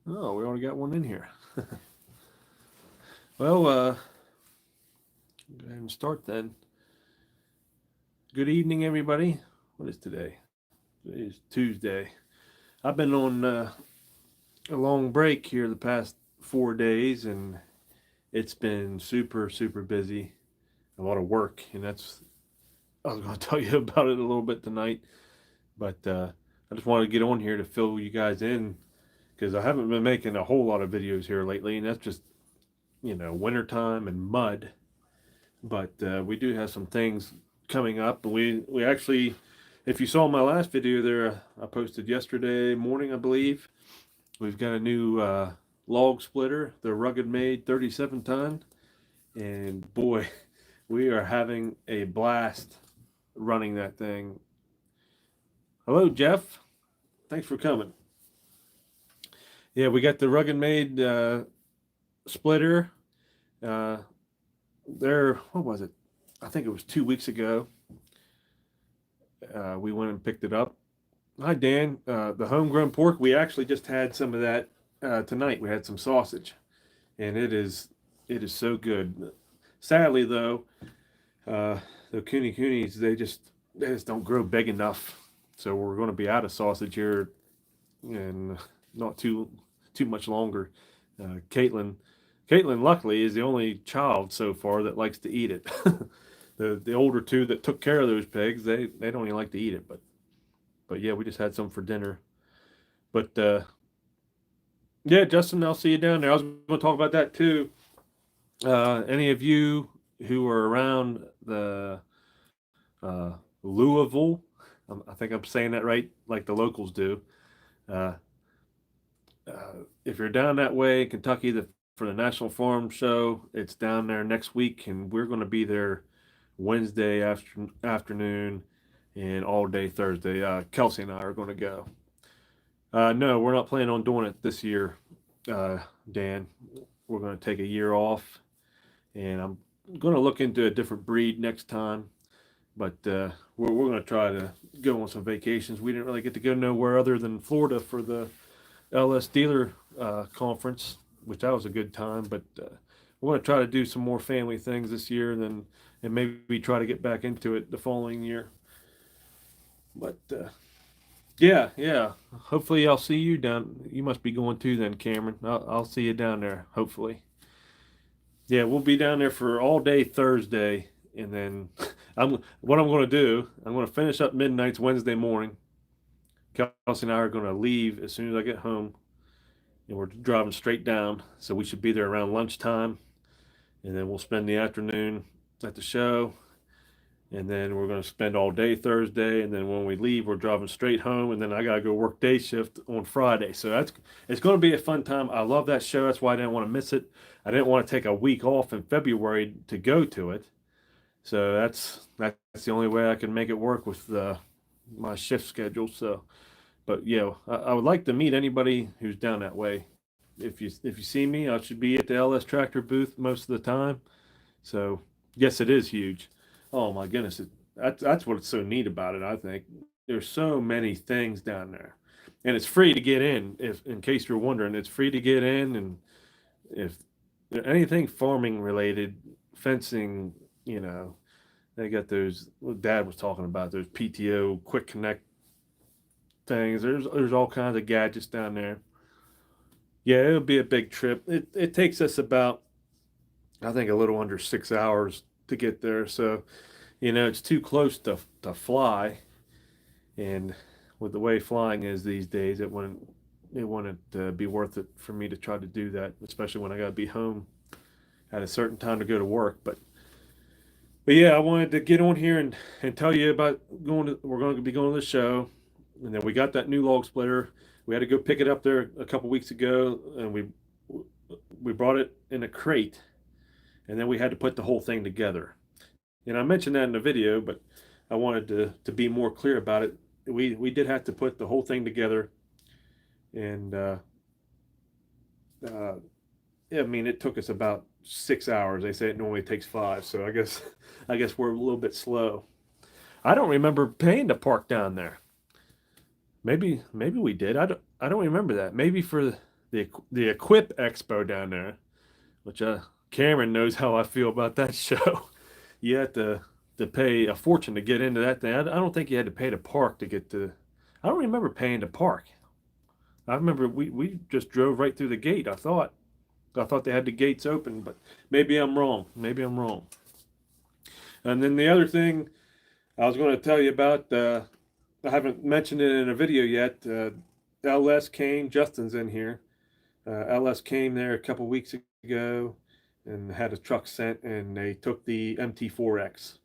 Oh, we already got one in here. Well, go ahead and start then. Good evening, everybody. What is today? Today is Tuesday. I've been on a long break here the past 4 days, and it's been super, super busy. A lot of work, and that's I was going to tell you about it a little bit tonight. But I just wanted to get on here to fill you guys in because I haven't been making a whole lot of videos here lately, and that's just wintertime and mud. But we do have some things coming up. We actually, if you saw my last video there, I posted yesterday morning, I believe. We've got a new log splitter, the Rugged Made 37 ton, and boy, we are having a blast running that thing. Hello, Jeff. Thanks for coming. Yeah, we got the Rugged Made splitter. Uh, there, what was it? I think it was 2 weeks ago. We went and picked it up. Hi, Dan. The homegrown pork. We actually just had some of that tonight. We had some sausage, and it is so good. Sadly, though, the coonies they just don't grow big enough. So we're going to be out of sausage here, and not too much longer. Caitlin, luckily, is the only child so far that likes to eat it. The older two that took care of those pigs, they don't even like to eat it. But yeah, we just had some for dinner. But yeah, Justin, I'll see you down there. I was going to talk about that too. Any of you who are around the Louisville, I think I'm saying that right, like the locals do. Uh, if you're down that way, Kentucky, for the National Farm Show, it's down there next week, and we're going to be there Wednesday afternoon and all day Thursday. Kelsey and I are going to go. No, we're not planning on doing it this year, Dan. We're going to take a year off, and I'm going to look into a different breed next time. But we're going to try to go on some vacations. We didn't really get to go nowhere other than Florida for the LS Dealer Conference, which that was a good time. But we're going to try to do some more family things this year, and maybe try to get back into it the following year. But yeah, yeah. Hopefully, I'll see you down. You must be going too, then, Cameron. I'll see you down there. Hopefully. Yeah, we'll be down there for all day Thursday, and then I'm going to do. I'm going to finish up midnights Wednesday morning. Kelsey and I are going to leave as soon as I get home, and we're driving straight down. So we should be there around lunchtime, and then we'll spend the afternoon at the show, and then we're going to spend all day Thursday, and then when we leave, we're driving straight home, and then I got to go work day shift on Friday. So it's going to be a fun time. I love that show. That's why I didn't want to miss it. I didn't want to take a week off in February to go to it. So that's the only way I can make it work with my shift schedule. So, but yeah, I would like to meet anybody who's down that way. If you see me, I should be at the LS Tractor booth most of the time. So yes, it is huge. Oh my goodness, that's what's so neat about it. I think there's so many things down there, and it's free to get in. If in case you're wondering, it's free to get in, and if anything farming related, fencing, they got those. What Dad was talking about those PTO quick connect things. There's all kinds of gadgets down there. Yeah, it'll be a big trip. It takes us about, I think, a little under 6 hours to get there. So it's too close to fly, and with the way flying is these days, it wouldn't be worth it for me to try to do that, especially when I got to be home at a certain time to go to work. But yeah, I wanted to get on here and tell you about we're going to be going to the show, and then we got that new log splitter. We had to go pick it up there a couple weeks ago, and we brought it in a crate, and then we had to put the whole thing together. And I mentioned that in the video, but I wanted to be more clear about it. We did have to put the whole thing together, and uh, yeah, I mean, it took us about 6 hours. They say it normally takes five, so I guess we're a little bit slow. I don't remember paying to park down there. Maybe we did. I don't remember that. Maybe for the Equip Expo down there, which Cameron knows how I feel about that show. You have to pay a fortune to get into that thing. I don't think you had to pay to park to get to. I don't remember paying to park. I remember we just drove right through the gate. I thought they had the gates open, but maybe I'm wrong. Maybe I'm wrong. And then the other thing I was going to tell you about, I haven't mentioned it in a video yet. LS came, Justin's in here. LS came there a couple weeks ago and had a truck sent, and they took the MT4X.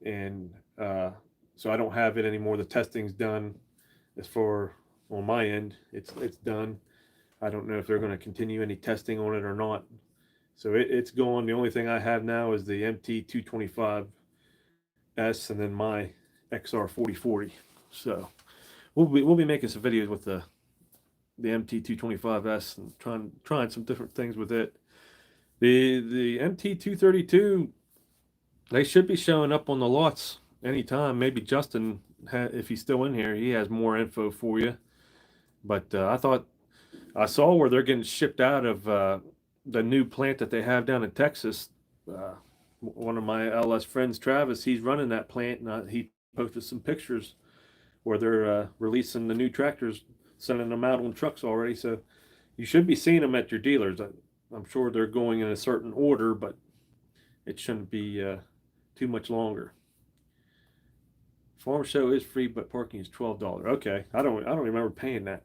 And so I don't have it anymore. The testing's done. As for on my end, it's done. I don't know if they're going to continue any testing on it or not. So it's gone. The only thing I have now is the MT225S and then my XR4040. So we'll be making some videos with the MT225S and trying some different things with it. The MT232, they should be showing up on the lots anytime. Maybe Justin, if he's still in here, he has more info for you. But I saw where they're getting shipped out of the new plant that they have down in Texas. One of my LS friends, Travis, he's running that plant, and he posted some pictures where they're releasing the new tractors, sending them out on trucks already. So you should be seeing them at your dealers. I'm sure they're going in a certain order, but it shouldn't be too much longer. Farm show is free, but parking is $12. Okay, I don't remember paying that.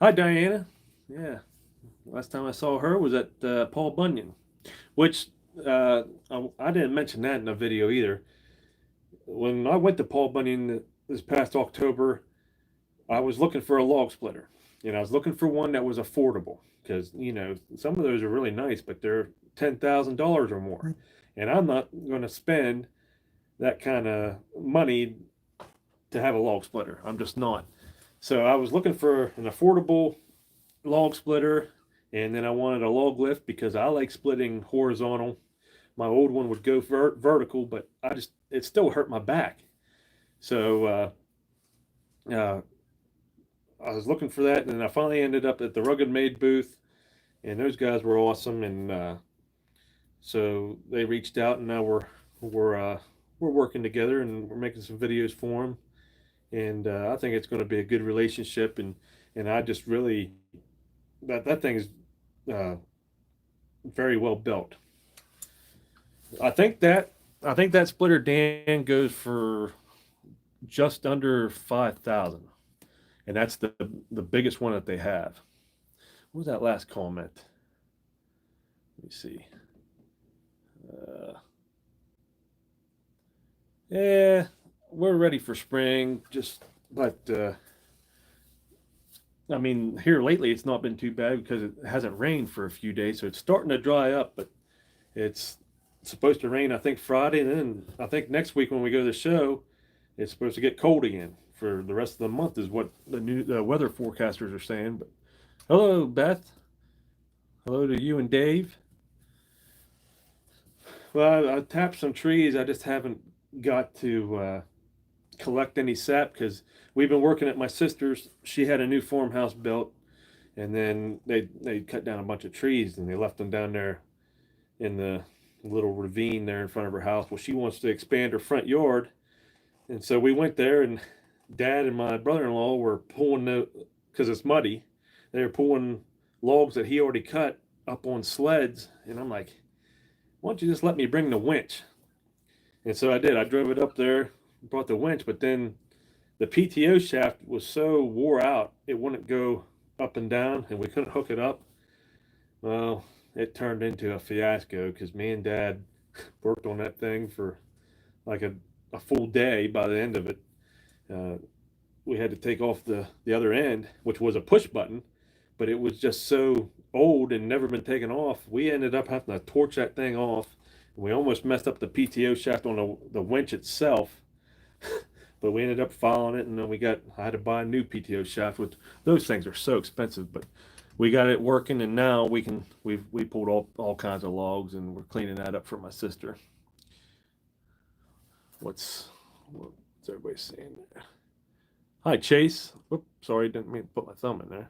Hi, Diana. Yeah, last time I saw her was at Paul Bunyan, which I didn't mention that in the video either. When I went to Paul Bunyan this past October, I was looking for a log splitter. I was looking for one that was affordable because some of those are really nice, but they're $10,000 or more, and I'm not going to spend that kind of money to have a log splitter. I'm just not. So I was looking for an affordable log splitter, and then I wanted a log lift because I like splitting horizontal. My old one would go vertical, but it still hurt my back. So I was looking for that, and then I finally ended up at the Rugged Made booth, and those guys were awesome. And so they reached out, and now we're working together, and we're making some videos for them. And I think it's going to be a good relationship. And I just really that thing is very well built. I think that splitter, Dan, goes for just under 5,000, and that's the biggest one that they have. What was that last comment? Let me see. Yeah, we're ready for spring. But I mean, here lately it's not been too bad because it hasn't rained for a few days, so it's starting to dry up. But it's supposed to rain, I think, Friday, and then I think next week when we go to the show, it's supposed to get cold again for the rest of the month, is what the weather forecasters are saying. But hello, Beth. Hello to you and Dave. Well, I tapped some trees. I just haven't got to collect any sap because we've been working at my sister's. She had a new farmhouse built, and then they cut down a bunch of trees and they left them down there in the little ravine there in front of her house. Well, she wants to expand her front yard, and so we went there, and Dad and my brother-in-law were pulling because it's muddy. They were pulling logs that he already cut up on sleds, and I'm like, why don't you just let me bring the winch? And so I did. I drove it up there, brought the winch, but then the PTO shaft was so wore out, it wouldn't go up and down, and we couldn't hook it up. Well, it turned into a fiasco because me and Dad worked on that thing for like a full day. By the end of it, we had to take off the other end, which was a push button, but it was just so old and never been taken off. We ended up having to torch that thing off. We almost messed up the PTO shaft on the winch itself, but we ended up following it, and then I had to buy a new PTO shaft. Which those things are so expensive, but we got it working, and now we pulled all kinds of logs, and we're cleaning that up for my sister. What's everybody saying there? Hi, Chase. Oops, sorry, didn't mean to put my thumb in there.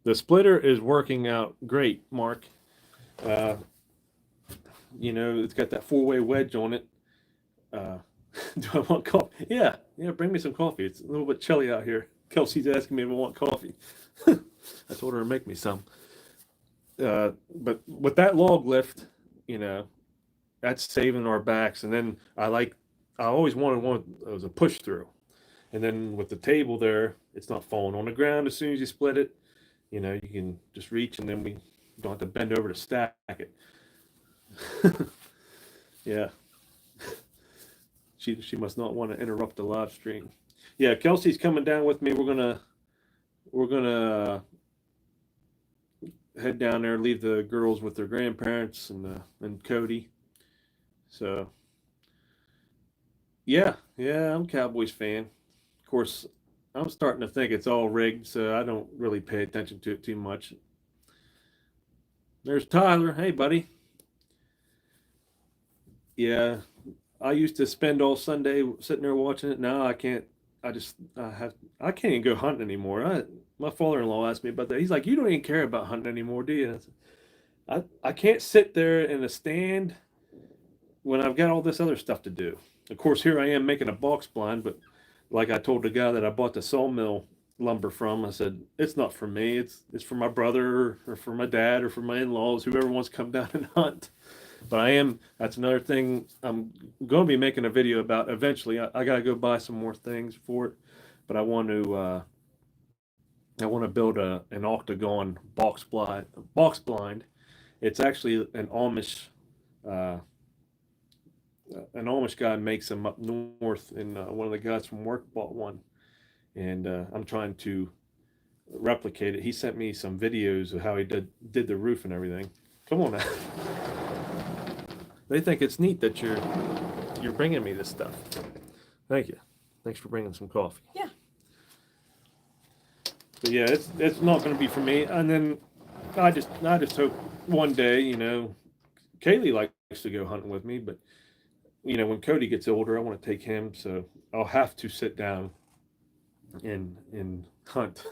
The splitter is working out great, Mark. Uh, it's got that four-way wedge on it. Uh, do I want coffee? Yeah, bring me some coffee. It's a little bit chilly out here. Kelsey's asking me if I want coffee. I told her to make me some. But with that log lift, you know, that's saving our backs. And then I always wanted one that was a push through. And then with the table there, it's not falling on the ground as soon as you split it. You can just reach, and then we don't have to bend over to stack it. Yeah, she must not want to interrupt the live stream. Yeah, Kelsey's coming down with me. We're gonna head down there, leave the girls with their grandparents and Cody. So yeah, I'm a Cowboys fan. Of course, I'm starting to think it's all rigged, so I don't really pay attention to it too much. There's Tyler. Hey, buddy. Yeah, I used to spend all Sunday sitting there watching it. Now I can't. I can't even go hunting anymore. My father-in-law asked me about that. He's like, "You don't even care about hunting anymore, do you?" I can't sit there in a stand when I've got all this other stuff to do. Of course, here I am making a box blind, but like I told the guy that I bought the sawmill lumber from, I said it's not for me. It's for my brother or for my dad or for my in-laws, whoever wants to come down and hunt. But that's another thing I'm going to be making a video about eventually. I got to go buy some more things for it, but I want to build an octagon box blind. It's actually uh, an Amish guy makes them up north, and one of the guys from work bought one, and I'm trying to replicate it. He sent me some videos of how he did the roof and everything. Come on now. They think it's neat that you're bringing me this stuff. Thank you. Thanks for bringing some coffee. Yeah. But yeah, it's not going to be for me. And then I just hope one day, Kaylee likes to go hunting with me, but when Cody gets older, I want to take him, so I'll have to sit down and hunt.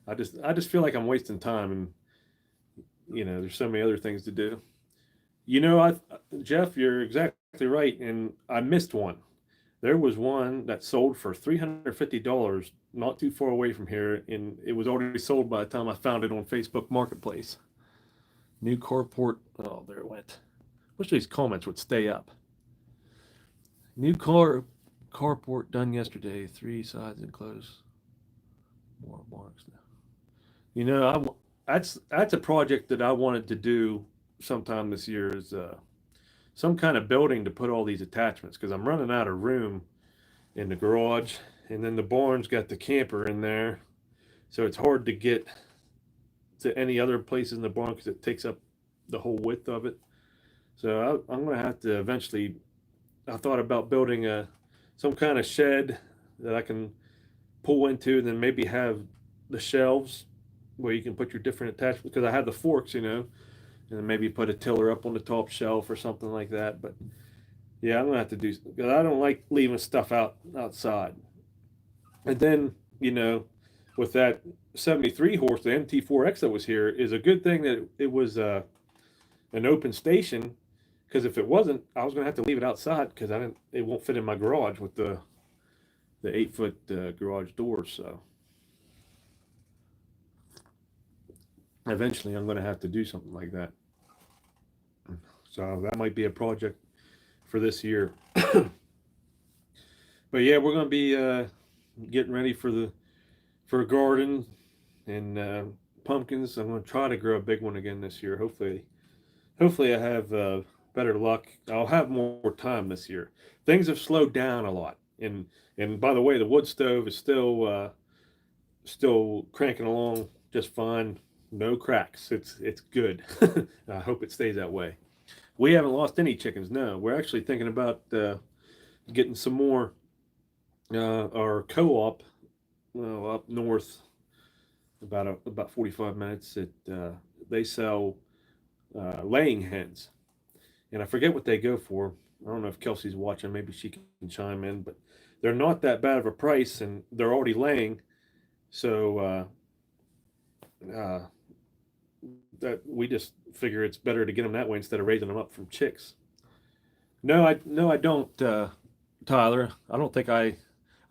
I just feel like I'm wasting time, and there's so many other things to do. Jeff, you're exactly right, and I missed one. There was one that sold for $350, not too far away from here, and it was already sold by the time I found it on Facebook Marketplace. New carport. Oh, there it went. Wish these comments would stay up. New carport done yesterday. 3 sides enclosed. More marks now. That's a project that I wanted to do sometime this year. Is some kind of building to put all these attachments, because I'm running out of room in the garage, and then the barn's got the camper in there, so it's hard to get to any other places in the barn because it takes up the whole width of it. So I'm going to have to eventually. I thought about building some kind of shed that I can pull into, and then maybe have the shelves where you can put your different attachments, because I have the forks, and then maybe put a tiller up on the top shelf or something like that. But yeah, I'm gonna have to do, because I don't like leaving stuff outside. And then with that 73 horse, the MT4X that was here, is a good thing that it was an open station, because if it wasn't, I was gonna have to leave it outside, because it won't fit in my garage with the 8-foot garage doors. So eventually I'm going to have to do something like that. So that might be a project for this year. But yeah, we're going to be getting ready for a garden and pumpkins. I'm going to try to grow a big one again this year. Hopefully I have better luck. I'll have more time this year. Things have slowed down a lot, and by the way, the wood stove is still cranking along just fine. No cracks. It's good. I hope it stays that way. We haven't lost any chickens. No, we're actually thinking about getting some more. Our co-op up north, about 45 minutes. They sell laying hens, and I forget what they go for. I don't know if Kelsey's watching. Maybe she can chime in, but they're not that bad of a price, and they're already laying. So uh, that we just figure it's better to get them that way instead of raising them up from chicks. No, I don't, Tyler. I don't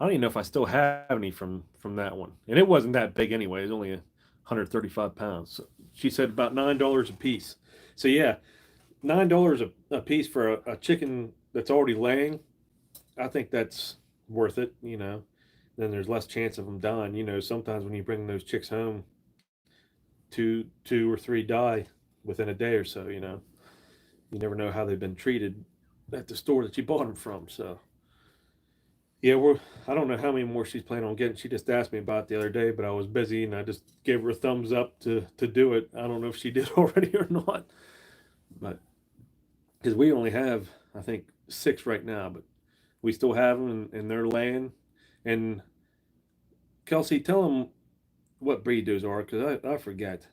even know if I still have any from that one, and it wasn't that big anyway. It was only 135 pounds. So she said about $9 a piece. So yeah, $9 a piece for a chicken that's already laying. I think that's worth it. Then there's less chance of them dying. Sometimes when you bring those chicks home, two or three die within a day or so. You never know how they've been treated at the store that you bought them from. So yeah, I don't know how many more she's planning on getting. She just asked me about it the other day, but I was busy and I just gave her a thumbs up to do it. I don't know if she did already or not, but because we only have, I think, six right now, but we still have them and they're laying. And Kelsey, tell them what breed those are because I forget.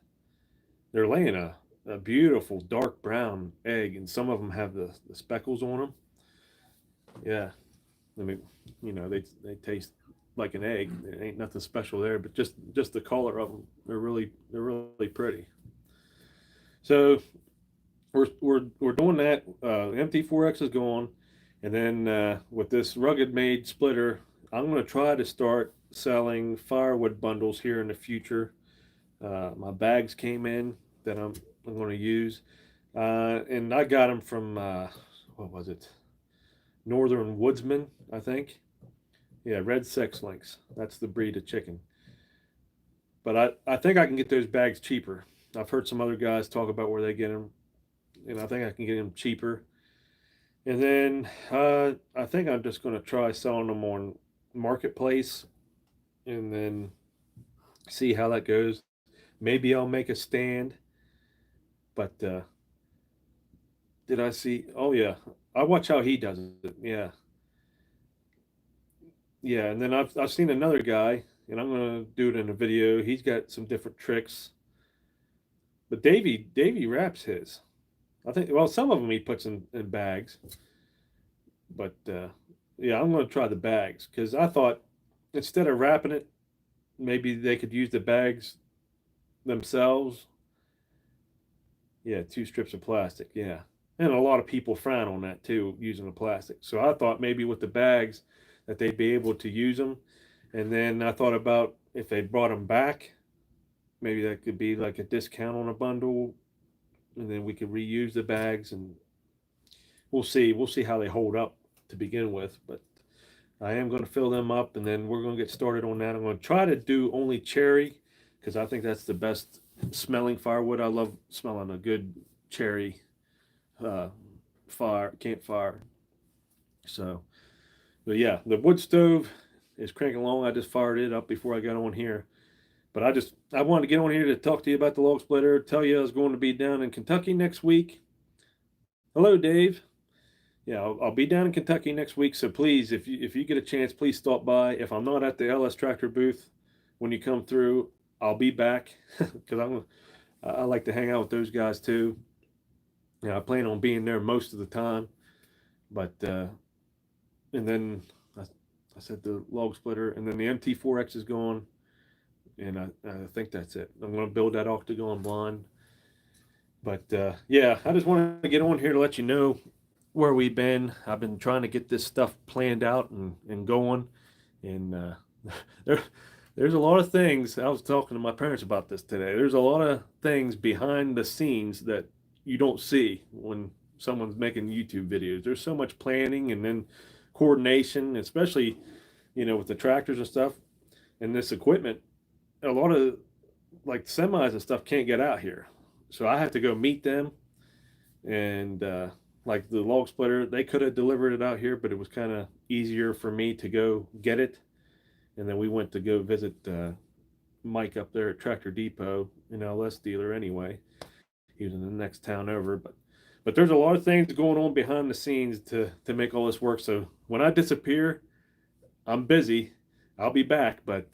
They're laying a beautiful dark brown egg, and some of them have the speckles on them. Yeah, I mean, they taste like an egg. There ain't nothing special there, but just the color of them, they're really pretty. So we're doing that. MT4X is gone, and then with this rugged made splitter, I'm going to try to start selling firewood bundles here in the future. My bags came in that I'm going to use, and I got them from what was it? Northern Woodsman, I think. Yeah, red sex links. That's the breed of chicken. But I think I can get those bags cheaper. I've heard some other guys talk about where they get them, and I think I can get them cheaper. And then I think I'm just going to try selling them on Marketplace, and then see how that goes. Maybe I'll make a stand. But did I see? Oh yeah, I watch how he does it. Yeah, yeah. And then I've seen another guy, and I'm gonna do it in a video. He's got some different tricks. But Davey wraps his. I think. Well, some of them he puts in bags. But yeah, I'm gonna try the bags because I thought instead of wrapping it, maybe they could use the bags themselves. Yeah, two strips of plastic. Yeah. And a lot of people frown on that too, using the plastic. So I thought maybe with the bags that they'd be able to use them. And then I thought about if they brought them back, maybe that could be like a discount on a bundle. And then we could reuse the bags and we'll see. We'll see how they hold up to begin with. But I am going to fill them up and then we're going to get started on that. I'm going to try to do only cherry because I think that's the best smelling firewood. I love smelling a good cherry uh, campfire. So, but yeah, the wood stove is cranking along. I just fired it up before I got on here. But I wanted to get on here to talk to you about the log splitter. Tell you I was going to be down in Kentucky next week. Hello, Dave. Yeah, I'll be down in Kentucky next week. So please, if you get a chance, please stop by. If I'm not at the LS Tractor booth when you come through, I'll be back because I like to hang out with those guys too. I plan on being there most of the time. But and then I said the log splitter, and then the MT4X is gone, and I think that's it. I'm going to build that octagon blind. But yeah, I just wanted to get on here to let you know where we've been. I've been trying to get this stuff planned out and going, and there there's a lot of things. I was talking to my parents about this today. There's a lot of things behind the scenes that you don't see when someone's making YouTube videos. There's so much planning and then coordination, especially with the tractors and stuff and this equipment. A lot of like semis and stuff can't get out here, so I have to go meet them. And like the log splitter, they could have delivered it out here, but it was kind of easier for me to go get it. And then we went to go visit Mike up there at Tractor Depot, an LS dealer anyway. He was in the next town over, but there's a lot of things going on behind the scenes to make all this work. So when I disappear, I'm busy. I'll be back, but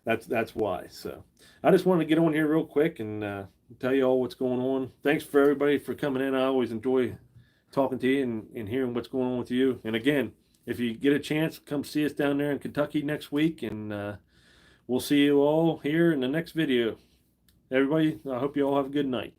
that's why. So I just wanted to get on here real quick and tell you all what's going on. Thanks for everybody for coming in. I always enjoy talking to you and hearing what's going on with you. And again, if you get a chance, come see us down there in Kentucky next week, and we'll see you all here in the next video. Everybody, I hope you all have a good night.